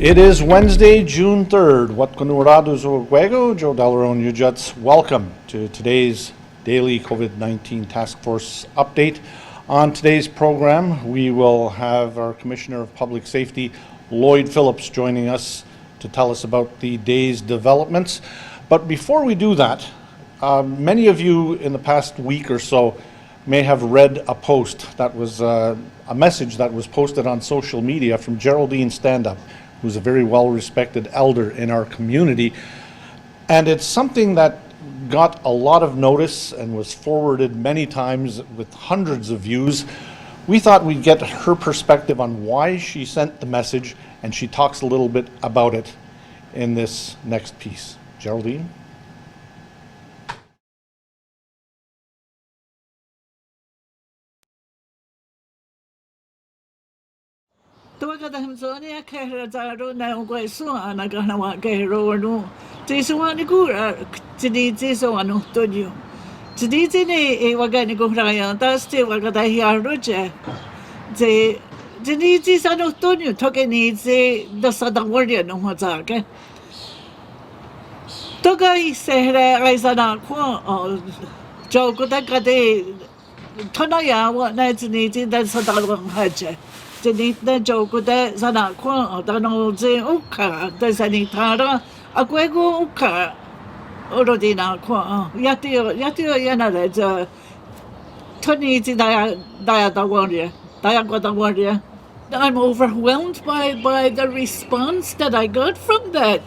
It is Wednesday, June 3rd. What Kahnawa'kehró zo gwego, Joe Dalaron Ujuts. Welcome to today's daily COVID-19 Task Force update. On today's program, we will have our Commissioner of Public Safety, Lloyd Phillips, joining us to tell us about the day's developments. But before we do that, many of you in the past week or so may have read a post that was a message that was posted on social media from Geraldine Standup, who's a very well-respected elder in our community. And it's something that got a lot of notice and was forwarded many times with hundreds of views. We thought we'd get her perspective on why she sent the message, and she talks a little bit about it in this next piece. Geraldine? Kahnawa'kehró na ungweso ana Kahnawa'kehró no tiswani kura tiditi so ano tonyo tiditi ne wagani ko raya taste wagada hiaroje je tiditi sano tonyo toke ni je dasada wardia no mazake toga isere aisana ko jogo da kade tonaya wa na tiditi dasada haje Janita Jokuda Zanakwa, Danoze Uka, the Zanitara, Aguego Uka, Orodina Qua, Yatio Yanada, Tony Diada Warrior, Diaguada Warrior. I'm overwhelmed by the response that I got from that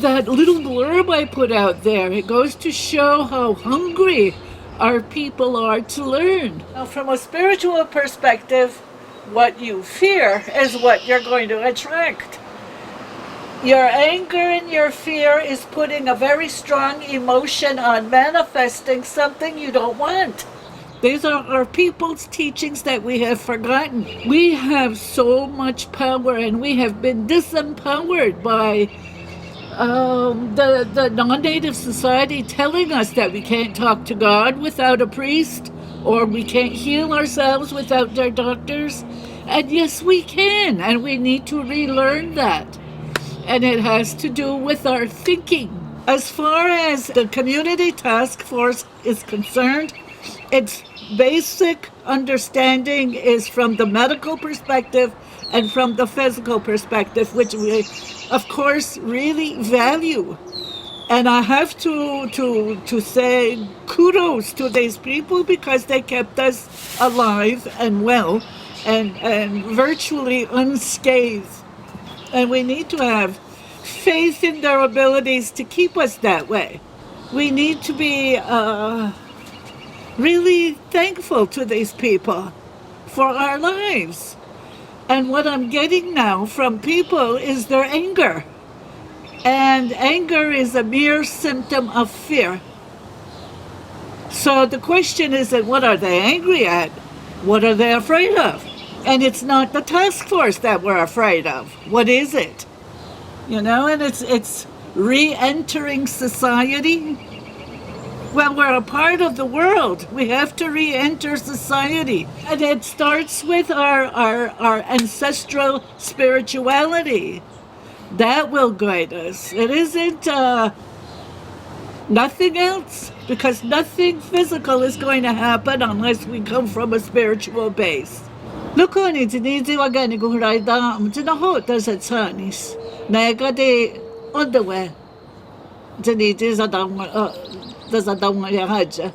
little blurb I put out there. It goes to show how hungry our people are to learn. Now, from a spiritual perspective, what you fear is what you're going to attract. Your anger and your fear is putting a very strong emotion on manifesting something you don't want. These are our people's teachings that we have forgotten. We have so much power, and we have been disempowered by the non-native society telling us that we can't talk to God without a priest, or we can't heal ourselves without their doctors. And yes, we can, and we need to relearn that. And it has to do with our thinking. As far as the community task force is concerned, its basic understanding is from the medical perspective and from the physical perspective, which we, of course, really value. And I have to say kudos to these people, because they kept us alive and well and virtually unscathed. And we need to have faith in their abilities to keep us that way. We need to be really thankful to these people for our lives. And what I'm getting now from people is their anger. And anger is a mere symptom of fear. So the question is that what are they angry at? What are they afraid of? And it's not the task force that we're afraid of. What is it? You know, and it's re-entering society. Well, we're a part of the world. We have to re-enter society. And it starts with our ancestral spirituality. That will guide us. It isn't nothing else, because nothing physical is going to happen unless we come from a spiritual base. Look on it, Nidi Wagani Guraida, Mtinaho does it Sanis. Nagade underwear. Janiti Zadam does a down Yahaja.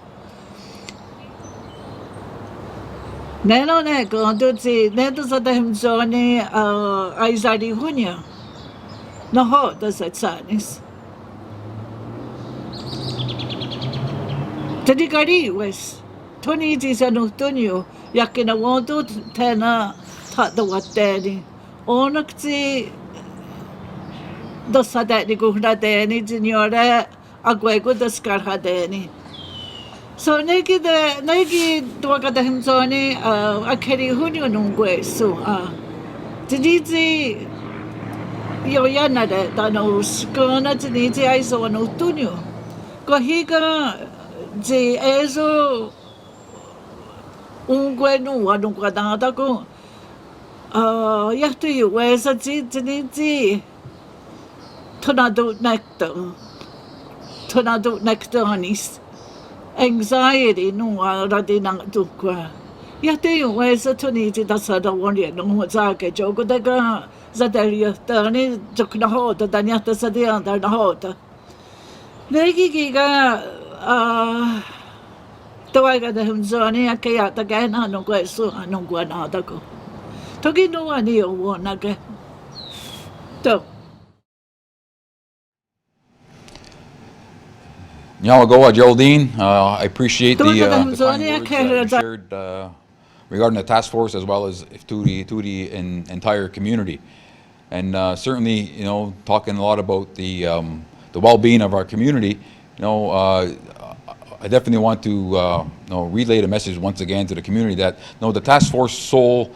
Neno Nego, Dutzi, Nedos Adam Zoni, Aizadi Hunya. No ho does it sanis. Tadigari was 20 is an Antonio, Yakinawanto, Tena, Tatawatani, Onakti, Dosadani Guhradani, Signora, Aguego the Scarhadani. So Negi the Negi Dwagadahimzoni, Akeri Hunyo Nungwe, so Tidzi. Yo yana de danos kona tiniti aiso no tunyo. Kohiga je ezo ungwe no wadungwadata ko Yahtu yu wesa ji tornado nectar anis anxiety no radi nang tukwa yahtu yu wesa tuni ji da sa da won ye no za ke jo ko da ga za da ri ta ni jok na ho da nya ta sa dia da na ho ta legi gi ga tawai ga da hum zo ni ke ya ta ga na no ko su no ko na da ko toki no ani o wo na ke to Kahnawake, Geraldine, I appreciate the kind words Kahnawake you shared regarding the task force as well as to the entire community. And certainly, you know, talking a lot about the well-being of our community, you know, I definitely want to you know, relay the message once again to the community that the task force sole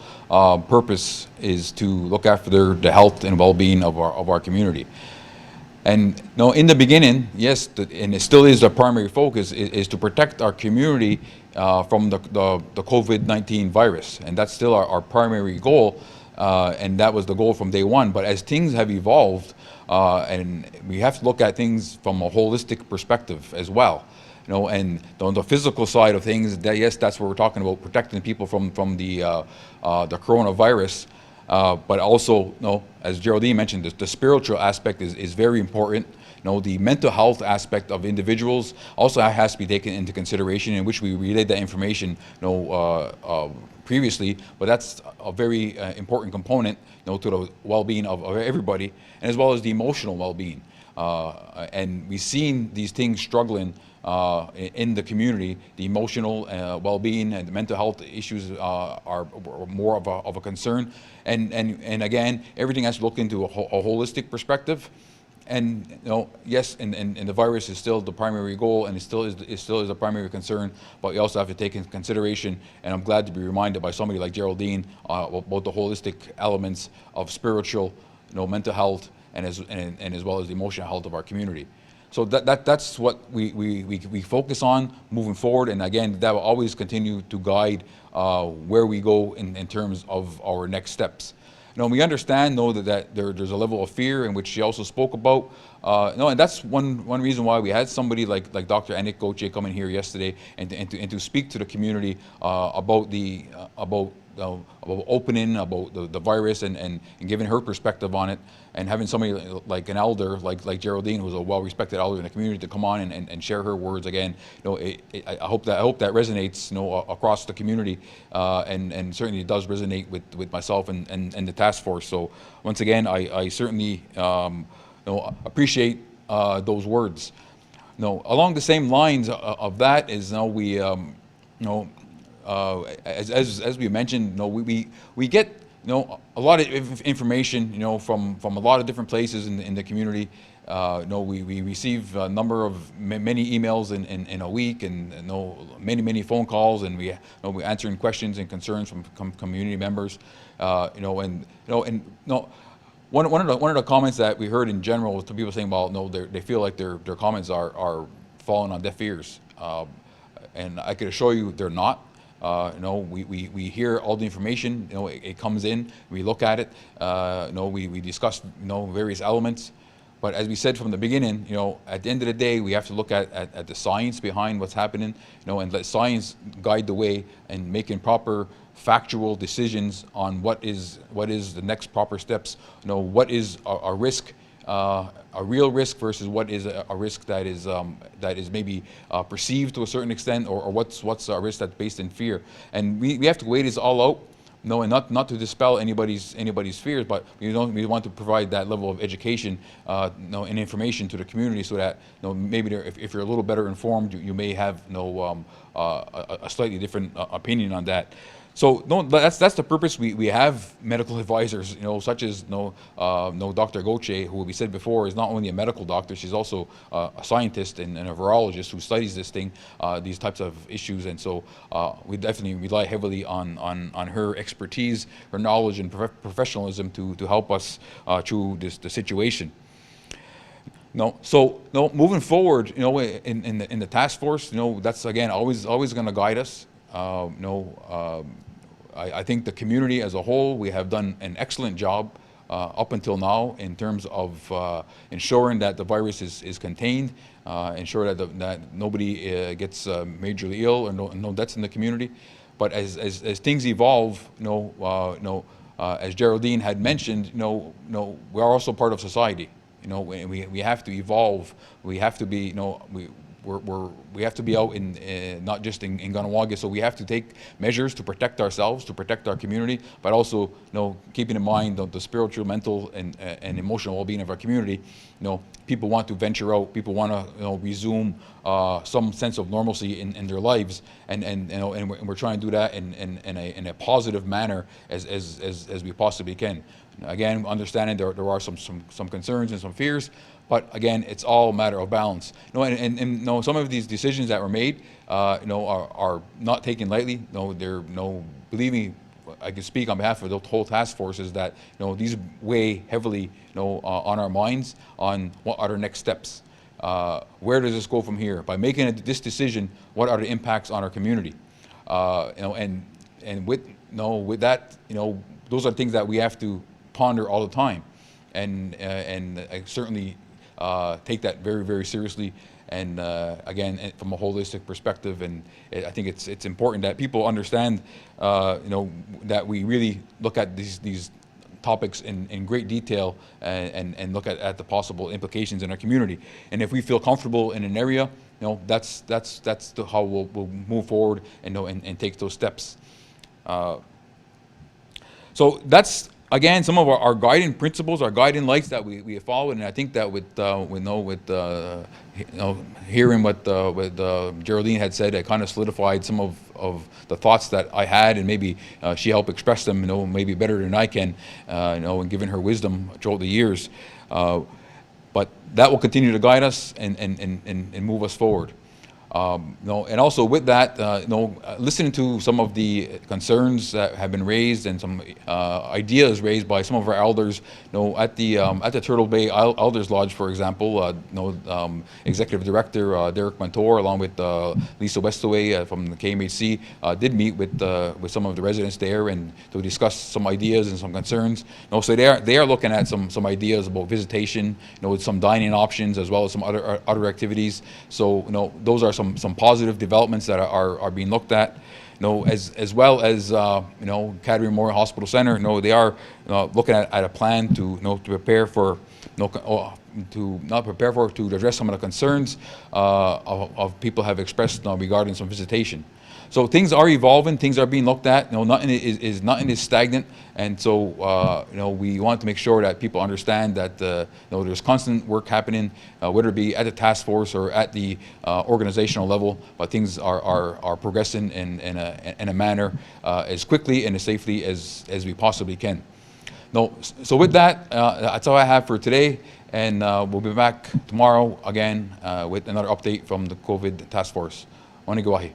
purpose is to look after the health and well-being of our community. And in the beginning, yes, and it still is the primary focus, is to protect our community from the COVID-19 virus. And that's still our primary goal, and that was the goal from day one. But as things have evolved, and we have to look at things from a holistic perspective as well. And on the physical side of things, yes, that's what we're talking about, protecting people from the coronavirus. But also, as Geraldine mentioned, the spiritual aspect is very important. The mental health aspect of individuals also has to be taken into consideration, in which we relayed that information previously. But that's a very important component to the well-being of everybody, and as well as the emotional well-being. And we've seen these things struggling in the community. The emotional well-being and the mental health issues are more of a concern. And again, everything has to look into a holistic perspective. And yes, and the virus is still the primary goal, and it still is a primary concern. But you also have to take into consideration, and I'm glad to be reminded by somebody like Geraldine about the holistic elements of spiritual, mental health, and as well as the emotional health of our community. So that's what we focus on moving forward, and again, that will always continue to guide where we go in terms of our next steps. We understand that there's a level of fear, in which she also spoke about. And that's one reason why we had somebody like Dr. Kahnawake come in here yesterday and to speak to the community about opening, about the virus, and giving her perspective on it, and having somebody like an elder like Geraldine, who's a well-respected elder in the community, to come on and share her words again. I hope that resonates across the community, and certainly does resonate with myself and the task force. So once again, I certainly appreciate those words. Along the same lines of that is we as we mentioned, we get a lot of information from a lot of different places in the community. We receive a number of many emails in a week, and many phone calls, and we're answering questions and concerns from community members. One of the comments that we heard in general was to people saying, well, they feel like their comments are falling on deaf ears, and I could assure you they're not. We hear all the information. It comes in. We look at it. We discuss various elements. But as we said from the beginning, at the end of the day, we have to look at the science behind what's happening, and let science guide the way in making proper factual decisions on what is the next proper steps. What is a risk, a real risk, versus what is a risk that is maybe perceived to a certain extent, or what's a risk that's based in fear. And we have to weigh this all out. And not to dispel anybody's fears, but we want to provide that level of education, and information to the community, so that maybe if you're a little better informed, you may have a slightly different opinion on that. So that's the purpose. We have medical advisors, such as Dr. Goche, who we said before is not only a medical doctor, she's also a scientist and a virologist who studies these types of issues. And so we definitely rely heavily on her expertise, her knowledge, and professionalism to help us through the situation. So moving forward, in the task force, that's again always going to guide us. I think the community as a whole, we have done an excellent job up until now in terms of ensuring that the virus is contained, ensure that nobody gets majorly ill or no deaths in the community. But as things evolve, as Geraldine had mentioned, we are also part of society. We have to evolve. We have to be, we have to be out in not just in Kahnawake, so we have to take measures to protect ourselves, to protect our community, but also keeping in mind the spiritual, mental, and emotional well-being of our community. People want to venture out. People want to resume some sense of normalcy in their lives, and we're trying to do that in a positive manner as we possibly can. Again, understanding there are some concerns and some fears. But again, it's all a matter of balance. And some of these decisions that were made, are not taken lightly. Believe me, I can speak on behalf of the whole task force, is that these weigh heavily, on our minds on what are the next steps. Where does this go from here? By making this decision, what are the impacts on our community? And with that, those are things that we have to ponder all the time, and I certainly take that very, very seriously. And again, from a holistic perspective, and I think it's important that people understand, that we really look at these topics in great detail, and look at the possible implications in our community. And if we feel comfortable in an area, that's how we'll move forward and take those steps. So that's, again, some of our guiding principles, our guiding lights that we have followed, and I think that with hearing what Geraldine had said, it kind of solidified some of the thoughts that I had, and maybe she helped express them, maybe better than I can, and given her wisdom throughout the years. But that will continue to guide us and move us forward. And also with that, listening to some of the concerns that have been raised and some ideas raised by some of our elders, at the Turtle Bay Elders Lodge, for example, Executive Director Derek Mentor, along with Lisa Westaway from the KMHC, did meet with some of the residents there and to discuss some ideas and some concerns. So they are looking at some ideas about visitation, with some dining options as well as some other activities. So those are some positive developments that are being looked at. As well as Catherine Memorial Hospital Center, they are looking at a plan to prepare for to address some of the concerns of people have expressed regarding some visitation. So things are evolving, things are being looked at. Nothing is stagnant, and so we want to make sure that people understand that there's constant work happening, whether it be at the task force or at the organizational level. But things are progressing in a manner as quickly and as safely as we possibly can. So with that, that's all I have for today, and we'll be back tomorrow again with another update from the COVID task force. Kahnawake.